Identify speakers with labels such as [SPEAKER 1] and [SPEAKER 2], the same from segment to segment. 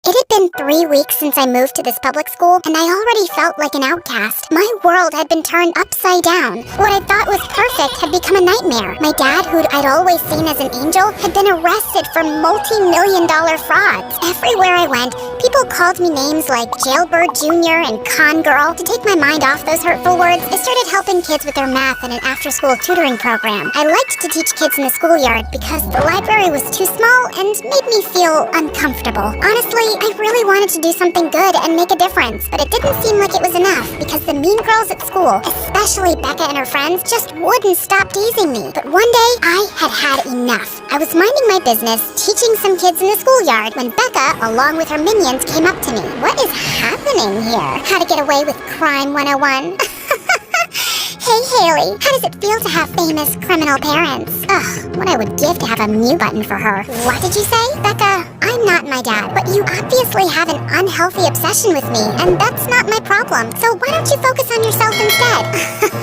[SPEAKER 1] It had been 3 weeks since I moved to this public school, and I already felt like an outcast. My world had been turned upside down. What I thought was perfect had become a nightmare. My dad, who I'd always seen as an angel, had been arrested for multi-million-dollar frauds. Everywhere I went, people called me names like Jailbird Jr. and Con Girl. To take my mind off those hurtful words, I started helping kids with their math in an after-school tutoring program. I liked to teach kids in the schoolyard because the library was too small and made me feel uncomfortable. Honestly, I really wanted to do something good and make a difference, but it didn't seem like it was enough because the mean girls at school, especially Becca and her friends, just wouldn't stop teasing me. But one day, I had had enough. I was minding my business, teaching some kids in the schoolyard, when Becca, along with her minions, came up to me. What is happening here? How to get away with crime 101. Hey, Haley, how does it feel to have famous criminal parents? Ugh, what I would give to have a mute button for her. What did you say? Becca, I'm not my dad, but you obviously have an unhealthy obsession with me, and that's not my problem. So why don't you focus on yourself instead?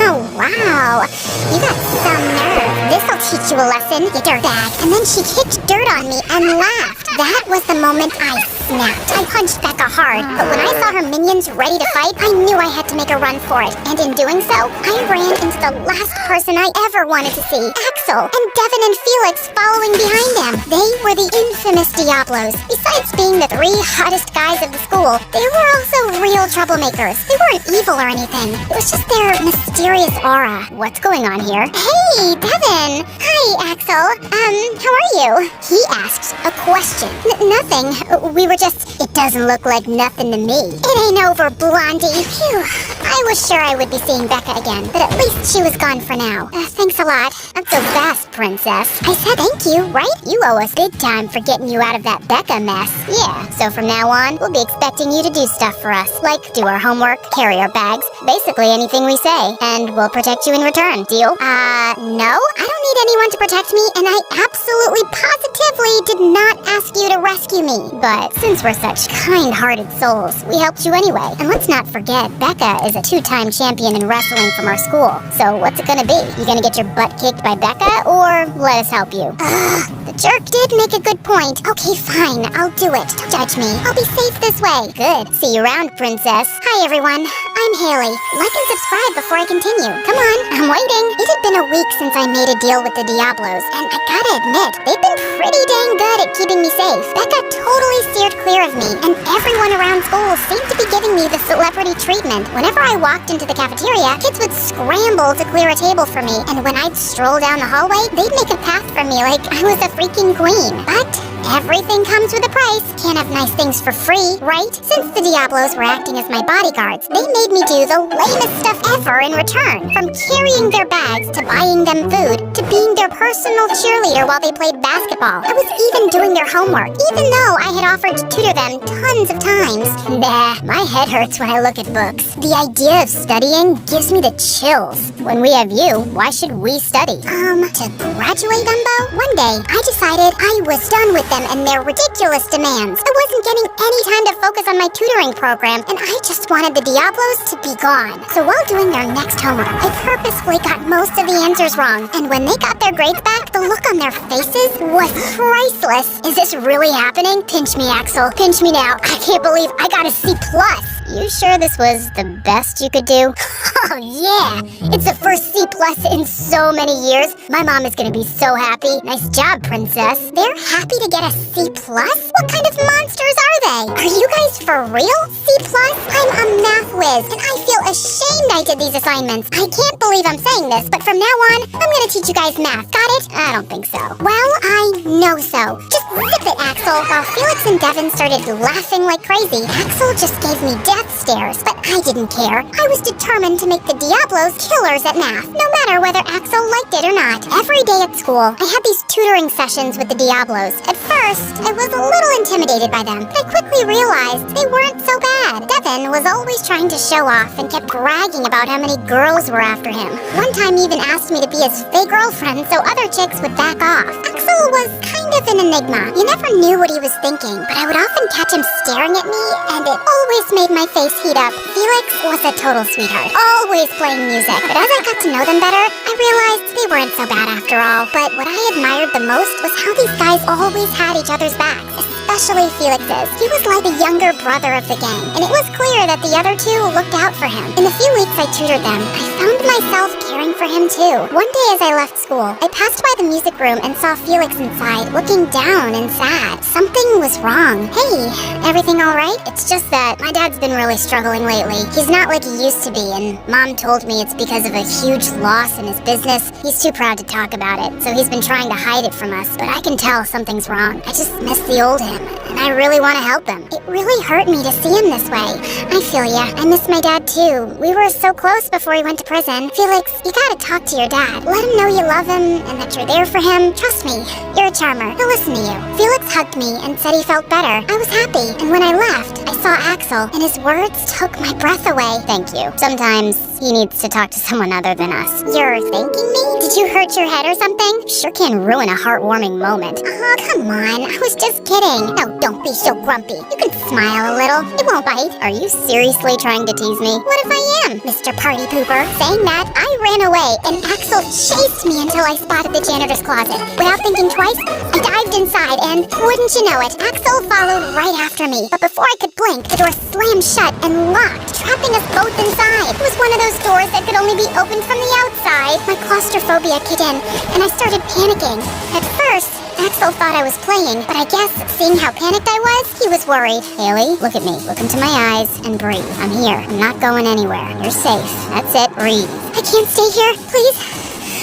[SPEAKER 1] Oh, wow. You got some nerve. This'll teach you a lesson, you dirtbag. And then she kicked dirt on me and laughed. That was the moment I snapped. I punched Becca hard, but when I saw her minions ready to fight, I knew I had to make a run for it. And in doing so, I ran into the last person I ever wanted to see, Axel, and Devin and Felix following behind him. They were the infamous Diablos. Besides being the 3 hottest guys of the school, they were also real troublemakers. They weren't evil or anything. It was just their mysterious aura. What's going on here? Hey, Devin! Hi, Axel. How are you? He asked a question. Nothing. We were just... It doesn't look like nothing to me. It ain't over, Blondie. Phew. I was sure I would be seeing Becca again, but at least she was gone for now. Thanks a lot. Not so fast, princess. I said thank you, right? You owe us big time for getting you out of that Becca mess. Yeah, so from now on, we'll be expecting you to do stuff for us, like do our homework, carry our bags, basically anything we say, and we'll protect you in return. Deal? No? I don't need anyone to protect me, and I absolutely positively did not ask you to rescue me. But since we're such kind-hearted souls, we helped you anyway. And let's not forget, Becca is a 2-time champion in wrestling from our school. So what's it gonna be? You gonna get your butt kicked by Becca, or let us help you? The jerk did make a good point. Okay, fine, I'll do it. Don't judge me. I'll be safe this way. Good. See you around, princess. Hi, everyone. I'm Haley. Like and subscribe before I continue. Come on, I'm waiting. It had been a week since I made a deal with the Diablos, and I gotta admit, they've been pretty dang good at keeping me safe. Becca totally steered clear of me, and everyone around school seemed to be giving me the celebrity treatment. Whenever I walked into the cafeteria, kids would scramble to clear a table for me, and when I'd stroll down the hallway, they'd make a path for me like I was a freaking queen. But everything comes with a price. Can't have nice things for free, right? Since the Diablos were acting as my bodyguards, they made me do the lamest stuff ever in return. From carrying their bags, to buying them food, to being their personal cheerleader while they played basketball. I was even doing their homework, even though I had offered to tutor them tons of times. Nah, my head hurts when I look at books. The idea of studying gives me the chills. When we have you, why should we study? To graduate, Dumbo? One day, I decided I was done with them and their ridiculous demands. I wasn't getting any time to focus on my tutoring program, and I just wanted the Diablos to be gone. So while doing their next homework, I purposefully got most of the answers wrong. And when they got their grades back, the look on their faces was priceless. Is this really happening? Pinch me, Axel. Pinch me now. I can't believe I got a C+. You sure this was the best you could do? Oh, yeah! It's the first C+ in so many years. My mom is gonna be so happy. Nice job, princess. They're happy to get a C+? What kind of monsters are they? Are you guys for real? C+? I'm a math whiz, and I feel ashamed I did these assignments. I can't believe I'm saying this, but from now on, I'm gonna teach you guys math. Got it? I don't think so. Well, I know so. Just zip it, Axel. While Felix and Devin started laughing like crazy, Axel just gave me death stares, but I didn't care. I was determined to make the Diablos killers at math, no matter whether Axel liked it or not. Every day at school, I had these tutoring sessions with the Diablos. At first, I was a little intimidated by them, but I quickly realized they weren't so bad. Devin was always trying to show off and kept bragging about how many girls were after him. One time he even asked me to be his fake girlfriend so other chicks would back off. Axel was kind of an enigma. You never knew what he was thinking, but I would often catch him staring at me, and it always made my face heat up. Felix was a total sweetheart, always playing music, but as I got to know them better, I realized they weren't so bad after all. But what I admired the most was how these guys always had each other's backs, especially Felix's. He was like the younger brother of the gang, and it was clear that the other two looked out for him. In the few weeks I tutored them, I found myself caring for him too. One day as I left school, I passed by the music room and saw Felix inside, looking down and sad. Something was wrong. Hey, everything all right? It's just that my dad's been really struggling lately. He's not like he used to be, and Mom told me it's because of a huge loss in his business. He's too proud to talk about it, so he's been trying to hide it from us, but I can tell something's wrong. I just miss the old him, and I really want to help him. It really hurt me to see him this way. I feel ya. I miss my dad too. We were so close before he went to prison. Felix, you gotta talk to your dad. Let him know you love him and that you're there for him. Trust me, you're a charmer. He'll listen to you. Felix hugged me and said he felt better. I was happy, and when I left, I saw Axel, and his words took my breath away. Thank you. Sometimes he needs to talk to someone other than us. You're thanking me? Did you hurt your head or something? Sure can ruin a heartwarming moment. Oh, come on. I was just kidding. No, don't be so grumpy. You can smile a little. It won't bite. Are you seriously trying to tease me? What if I am, Mr. Party Pooper? Saying that, I ran away, and Axel chased me until I spotted the janitor's closet. Without thinking twice, I dived inside, and wouldn't you know it, Axel followed right after me. But before I could blink, the door slammed shut and locked, trapping us both inside. It was one of those doors that could only be opened from the outside. My claustrophobia kicked in, and I started panicking. At first, Axel thought I was playing, but I guess, seeing how panicked I was, he was worried. Haley, look at me. Look into my eyes and breathe. I'm here. I'm not going anywhere. You're safe. That's it. Breathe. I can't stay here. Please.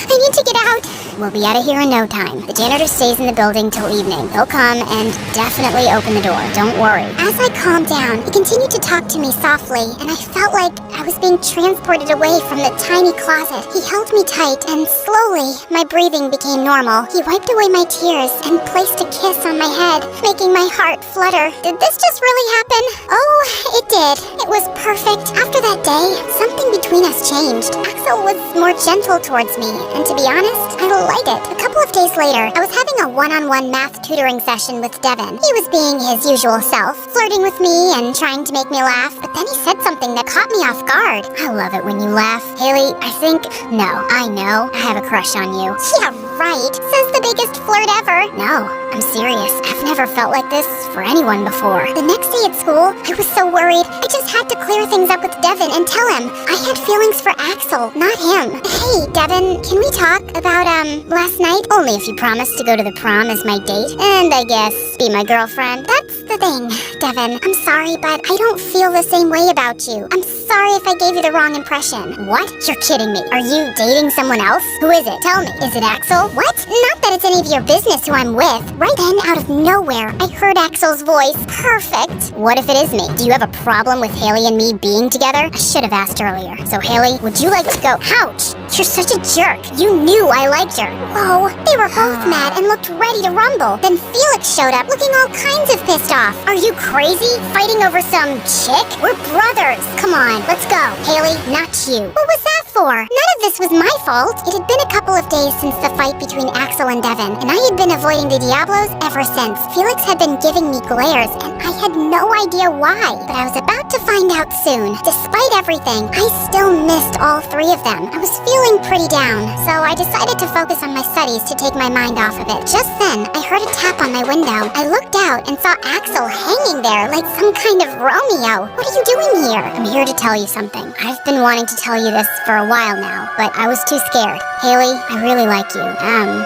[SPEAKER 1] I need to get out. We'll be out of here in no time. The janitor stays in the building till evening. He'll come and definitely open the door. Don't worry. As I calmed down, he continued to talk to me softly, and I felt like I was being transported away from the tiny closet. He held me tight, and slowly, my breathing became normal. He wiped away my tears and placed a kiss on my head, making my heart flutter. Did this just really happen? Oh, it did. It was perfect. After that day, something between us changed. Axel was more gentle towards me, and to be honest, I liked it. A couple of days later, I was having a one-on-one math tutoring session with Devin. He was being his usual self, flirting with me and trying to make me laugh, but then he said something that caught me off guard. I love it when you laugh. Haley, I know, I have a crush on you. Yeah, right. Says the biggest flirt ever. No, I'm serious. I've never felt like this for anyone before. The next day at school, I was so worried. I just had to clear things up with Devin and tell him I had feelings for Axel, not him. Hey, Devin, can we talk about, last night? Only if you promise to go to the prom as my date, and I guess be my girlfriend. That's the thing, Devin. I'm sorry, but I don't feel the same way about you. I'm sorry if I gave you the wrong impression. What? You're kidding me. Are you dating someone else? Who is it? Tell me. Is it Axel? What? Not that it's any of your business who I'm with. Right then, out of nowhere, I heard Axel's voice. Perfect. What if it is me? Do you have a problem with Haley and me being together? I should have asked earlier. So, Haley, would you like to go? Ouch! You're such a jerk. You knew I liked her. Whoa. They were both mad and looked ready to rumble. Then Felix showed up, looking all kinds of pissed off. Are you crazy? Fighting over some chick? We're brothers. Come on, let's go. Haley, not you. What was that for? None of this was my fault. It had been a couple of days since the fight between Axel and Devin, and I had been avoiding the Diablos ever since. Felix had been giving me glares, and I had no idea why. But I was about to find out soon. Despite everything, I still missed all three of them. I was feeling pretty down, so I decided to focus on my studies to take my mind off of it. Just then, I heard a tap on my window. I looked out and saw Axel hanging there like some kind of Romeo. What are you doing here? I'm here to tell you something. I've been wanting to tell you this for a while now, but I was too scared. Haley, I really like you.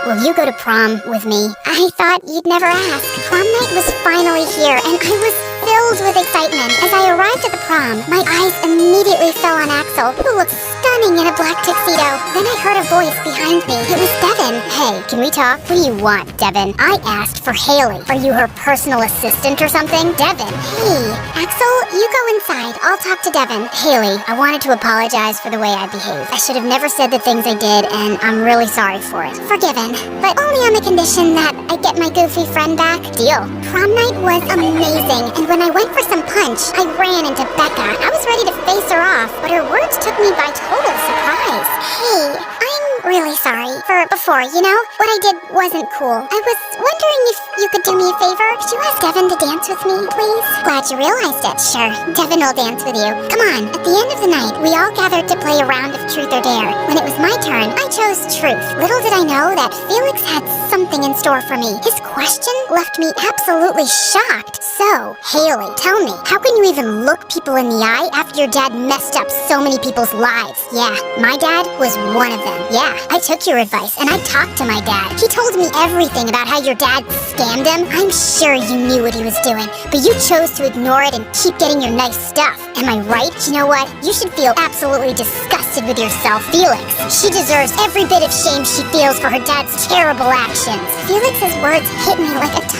[SPEAKER 1] Will you go to prom with me? I thought you'd never ask. Prom night was finally here, and I was filled with excitement. As I arrived at the prom, my eyes immediately fell on Axel, who looked stunning in a black tuxedo. Then I heard a voice behind me. It was Devin. Hey, can we talk? What do you want, Devin? I asked for Haley. Are you her personal assistant or something? Devin. Hey, Axel, you go inside. I'll talk to Devin. Haley, I wanted to apologize for the way I behaved. I should have never said the things I did, and I'm really sorry for it. Forgiven, but only on the condition that I get my goofy friend back. Deal. Prom night was amazing, and when I went for some punch, I ran into Becca. I was ready to face her off, but her words took me by total Oh, surprise. Hey, I'm really sorry for before, you know? What I did wasn't cool. I was wondering if you could do me a favor. Could you ask Devin to dance with me, please? Glad you realized it. Sure, Devin will dance with you. Come on. At the end of the night, we all gathered to play a round of Truth or Dare. When it was my turn, I chose Truth. Little did I know that Felix had something in store for me. His question left me absolutely shocked. So, Haley, tell me, how can you even look people in the eye after your dad messed up so many people's lives? Yeah, my dad was one of them. Yeah, I took your advice and I talked to my dad. He told me everything about how your dad scammed him. I'm sure you knew what he was doing, but you chose to ignore it and keep getting your nice stuff. Am I right? You know what? You should feel absolutely disgusted with yourself, Felix. She deserves every bit of shame she feels for her dad's terrible actions. Felix's words hit me like a ton